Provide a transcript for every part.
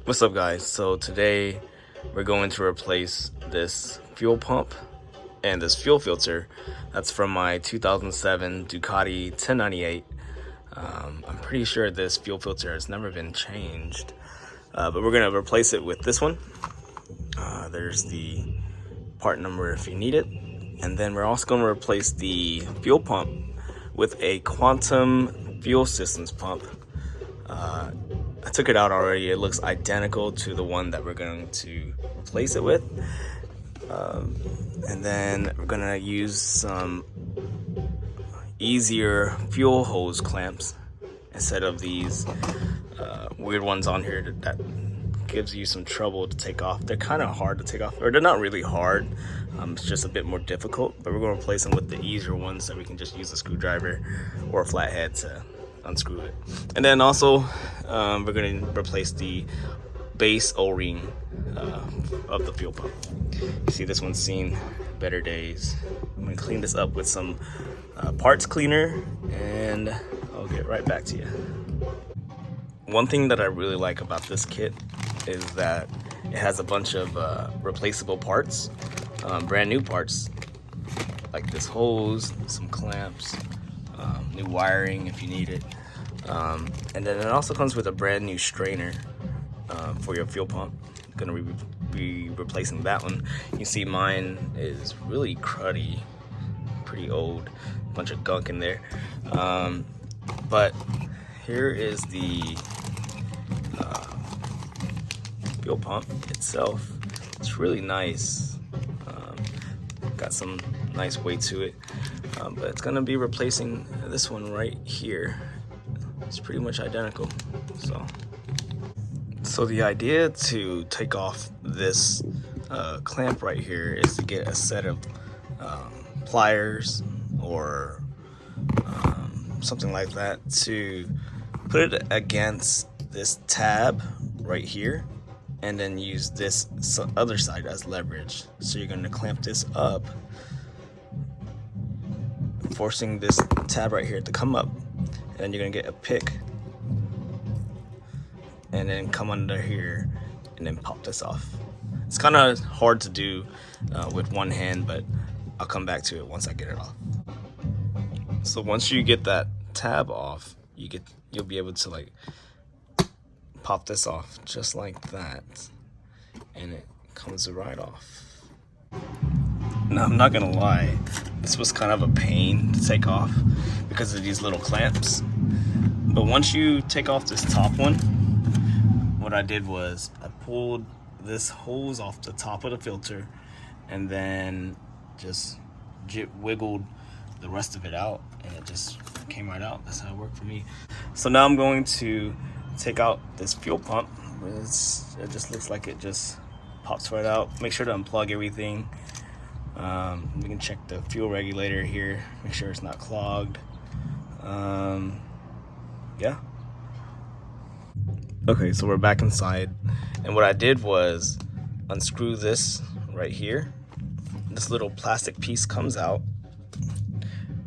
What's up, guys? So today we're going to replace this fuel pump and this fuel filter that's from my 2007 Ducati 1098. I'm pretty sure this fuel filter has never been changed, but we're going to replace it with this one. There's the part number if you need it. And then we're also going to replace the fuel pump with a quantum fuel systems pump. I took it out already. It looks identical to the one that we're going to replace it with. And then we're gonna use some easier fuel hose clamps instead of these weird ones on here that gives you some trouble to take off. They're kind of hard to take off, or they're not really hard. It's just a bit more difficult, but we're gonna replace them with the easier ones so we can just use a screwdriver or a flathead to unscrew it. And then also we're going to replace the base O-ring of the fuel pump. You see, this one's seen better days. I'm going to clean this up with some parts cleaner, and I'll get right back to you. One thing that I really like about this kit is that it has a bunch of replaceable parts, brand new parts, like this hose, some clamps, new wiring if you need it, and then it also comes with a brand new strainer for your fuel pump. I'm gonna be replacing that one. You see mine is really cruddy, pretty old, bunch of gunk in there, but here is the fuel pump itself. It's really nice, got some nice weight to it. But it's gonna be replacing this one right here. It's pretty much identical. So the idea to take off this clamp right here is to get a set of pliers or something like that to put it against this tab right here, and then use this other side as leverage. So you're gonna clamp this up, forcing this tab right here to come up, and then you're gonna get a pick and then come under here and then pop this off. It's kind of hard to do with one hand, but I'll come back to it once I get it off. So once you get that tab off, you'll be able to like pop this off just like that, and it comes right off. Now, I'm not gonna lie, this was kind of a pain to take off because of these little clamps. But once you take off this top one, what I did was I pulled this hose off the top of the filter and then just wiggled the rest of it out, and it just came right out. That's how it worked for me. So now I'm going to take out this fuel pump. It just looks like it just pops right out. Make sure to unplug everything. We can check the fuel regulator here, make sure it's not clogged. Yeah. Okay, so we're back inside, and what I did was unscrew this right here. This little plastic piece comes out,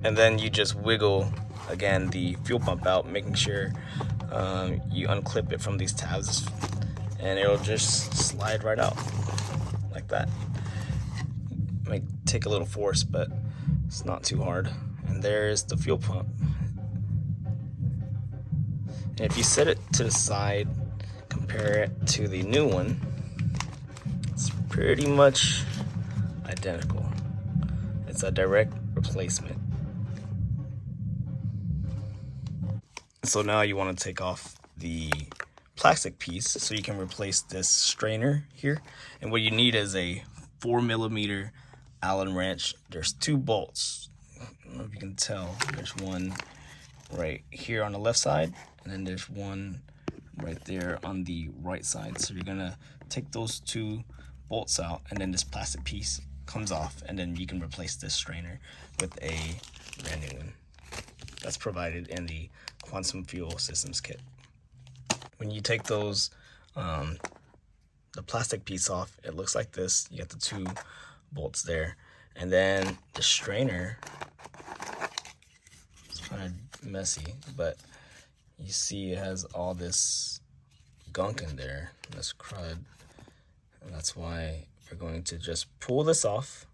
and then you just wiggle again the fuel pump out, making sure you unclip it from these tabs, and it'll just slide right out like that. Might take a little force, but it's not too hard. And there's the fuel pump. And if you set it to the side, compare it to the new one, it's pretty much identical. It's a direct replacement. So now you want to take off the plastic piece so you can replace this strainer here. And what you need is a 4mm Allen wrench. There's 2 bolts. I don't know if you can tell. There's one right here on the left side, and then there's one right there on the right side. So you're gonna take those 2 bolts out, and then this plastic piece comes off, and then you can replace this strainer with a brand new one that's provided in the Quantum Fuel Systems kit. When you take those the plastic piece off, it looks like this. You got the 2 bolts there, and then the strainer, it's kind of messy, but you see it has all this gunk in there, this crud. And that's why we're going to just pull this off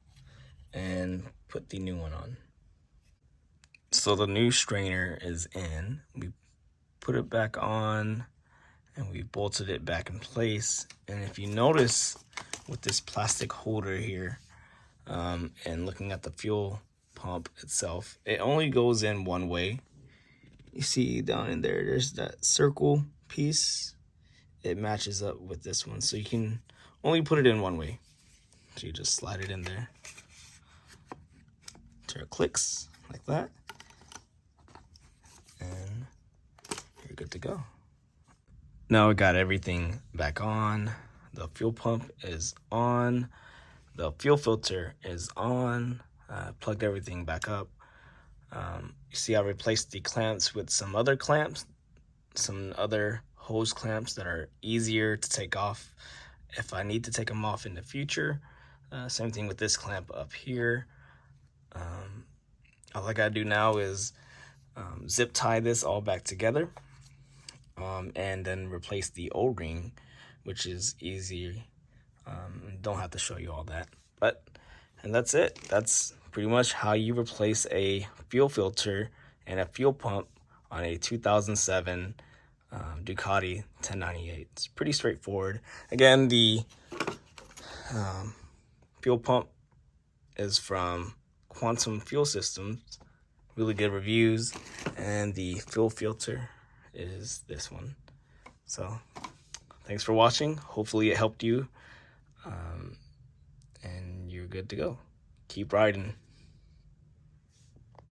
and put the new one on. So the new strainer is in. We put it back on and we bolted it back in place. And if you notice with this plastic holder here, and looking at the fuel pump itself, it only goes in one way. You see down in there, there's that circle piece. It matches up with this one, so you can only put it in one way. So you just slide it in there till it clicks like that, and you're good to go. Now we got everything back on. The fuel pump is on. The fuel filter is on. Plugged everything back up. You see I replaced the clamps with some other clamps, some other hose clamps that are easier to take off if I need to take them off in the future. Same thing with this clamp up here. All I gotta do now is zip tie this all back together, and then replace the O-ring, which is easy. Don't have to show you all that, and that's it. That's pretty much how you replace a fuel filter and a fuel pump on a 2007 Ducati 1098. It's pretty straightforward. Again, the fuel pump is from Quantum Fuel Systems, really good reviews, and the fuel filter is this one. So thanks for watching. Hopefully it helped you, and you're good to go. Keep riding.